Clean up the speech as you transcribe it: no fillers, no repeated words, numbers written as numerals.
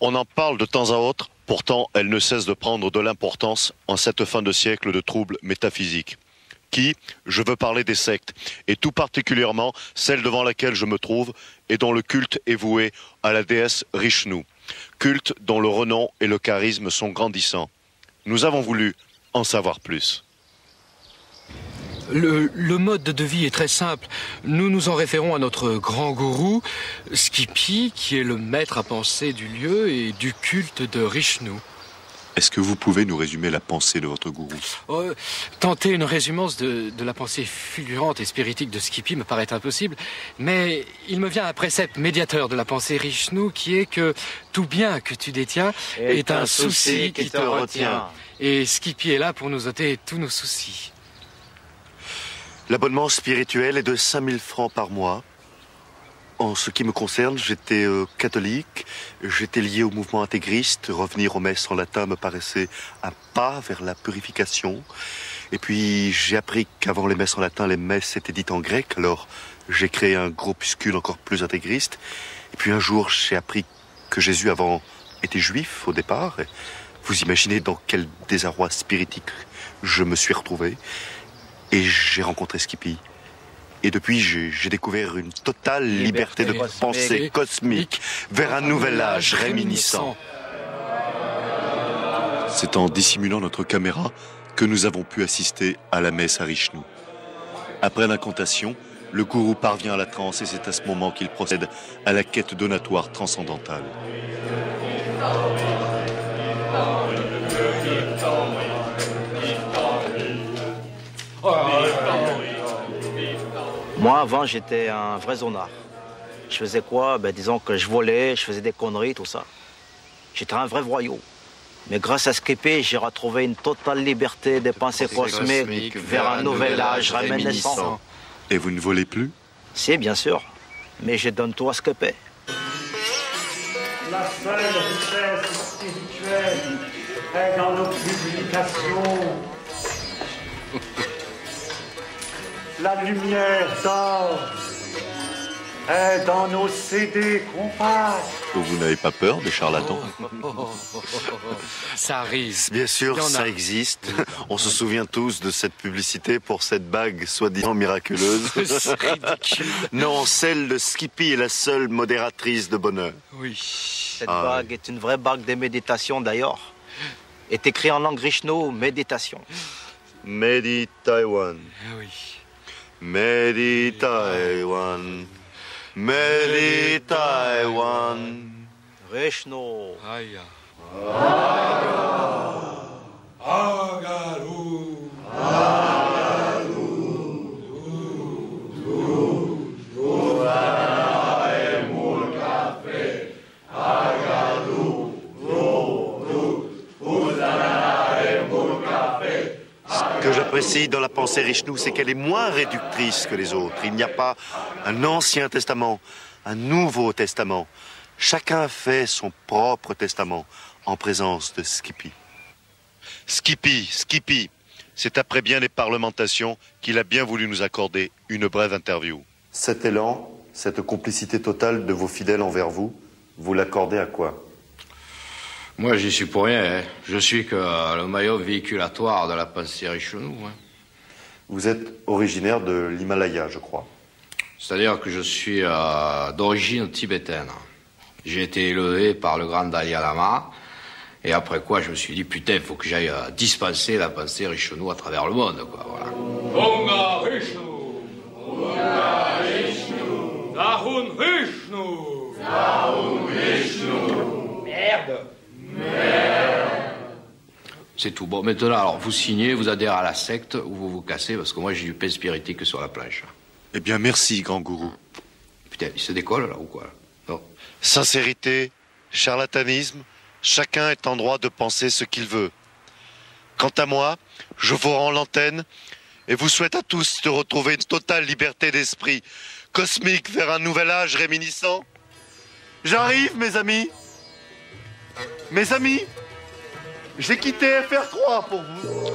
On en parle de temps à autre, pourtant elle ne cesse de prendre de l'importance en cette fin de siècle de troubles métaphysiques. Je veux parler des sectes, et tout particulièrement celle devant laquelle je me trouve et dont le culte est voué à la déesse Rishnu, culte dont le renom et le charisme sont grandissants. Nous avons voulu en savoir plus. Le mode de vie est très simple. Nous nous en référons à notre grand gourou, Skippy, qui est le maître à penser du lieu et du culte de Rishnu. Est-ce que vous pouvez nous résumer la pensée de votre gourou? Tenter une résumance de la pensée fulgurante et spiritique de Skippy me paraît impossible, mais il me vient un précepte médiateur de la pensée Rishnu qui est que tout bien que tu détiens est un souci qui te retient. Et Skippy est là pour nous ôter tous nos soucis. L'abonnement spirituel est de 5000 francs par mois. En ce qui me concerne, j'étais catholique, j'étais lié au mouvement intégriste. Revenir aux messes en latin me paraissait un pas vers la purification. Et puis j'ai appris qu'avant les messes en latin, les messes étaient dites en grec. Alors j'ai créé un groupuscule encore plus intégriste. Et puis un jour, j'ai appris que Jésus avant était juif au départ. Et vous imaginez dans quel désarroi spiritique je me suis retrouvé. Et j'ai rencontré Skippy. Et depuis, j'ai découvert une totale liberté de pensée cosmique vers un nouvel âge réminiscent. C'est en dissimulant notre caméra que nous avons pu assister à la messe à Rishnu. Après l'incantation, le gourou parvient à la transe et c'est à ce moment qu'il procède à la quête donatoire transcendantale. Moi, avant, j'étais un vrai zonard. Je faisais quoi? Disons que je volais, je faisais des conneries, tout ça. J'étais un vrai voyou. Mais grâce à Skippy, j'ai retrouvé une totale liberté des pensées cosmiques vers un nouvel âge réminiscent. Et vous ne volez plus? Si, bien sûr. Mais je donne tout à Skippy. La seule richesse spirituelle est dans nos publications. La lumière d'or est dans nos CD compacts. Vous n'avez pas peur des charlatans? Ça arrive. Bien sûr, ça existe. On se souvient tous de cette publicité pour cette bague soi-disant miraculeuse. C'est ridicule. Non, celle de Skippy est la seule modératrice de bonheur. Oui. Cette bague est une vraie bague de méditation d'ailleurs. Est écrit en langue Rishnu, méditation. Meditaiwan. Oui. Meditaiwan. Meditaiwan. Rishnu. Aïe. Agalou. Ce que j'apprécie dans la pensée Rishnu, c'est qu'elle est moins réductrice que les autres. Il n'y a pas un Ancien Testament, un Nouveau Testament. Chacun fait son propre testament en présence de Skippy. Skippy, c'est après bien des parlementations qu'il a bien voulu nous accorder une brève interview. Cet élan, cette complicité totale de vos fidèles envers vous, vous l'accordez à quoi? Moi, j'y suis pour rien. Hein. Je suis que le maillot véhiculatoire de la pensée Rishnu. Hein. Vous êtes originaire de l'Himalaya, je crois. C'est-à-dire que je suis d'origine tibétaine. J'ai été élevé par le grand Dalai Lama. Et après quoi, je me suis dit, putain, il faut que j'aille dispenser la pensée Rishnu à travers le monde, quoi, voilà. Onga Rishnu. Onga Rishnu. Dahun Rishnu. Dahun Rishnu. Merde. C'est tout. Bon, maintenant, alors, vous signez, vous adhérez à la secte, ou vous vous cassez, parce que moi, j'ai du pain spiritique sur la planche. Eh bien, merci, grand gourou. Putain, il se décolle, là, ou quoi? Non. Sincérité, charlatanisme, chacun est en droit de penser ce qu'il veut. Quant à moi, je vous rends l'antenne et vous souhaite à tous de retrouver une totale liberté d'esprit cosmique vers un nouvel âge réminiscent. J'arrive, mes amis. Mes amis, j'ai quitté FR3 pour vous.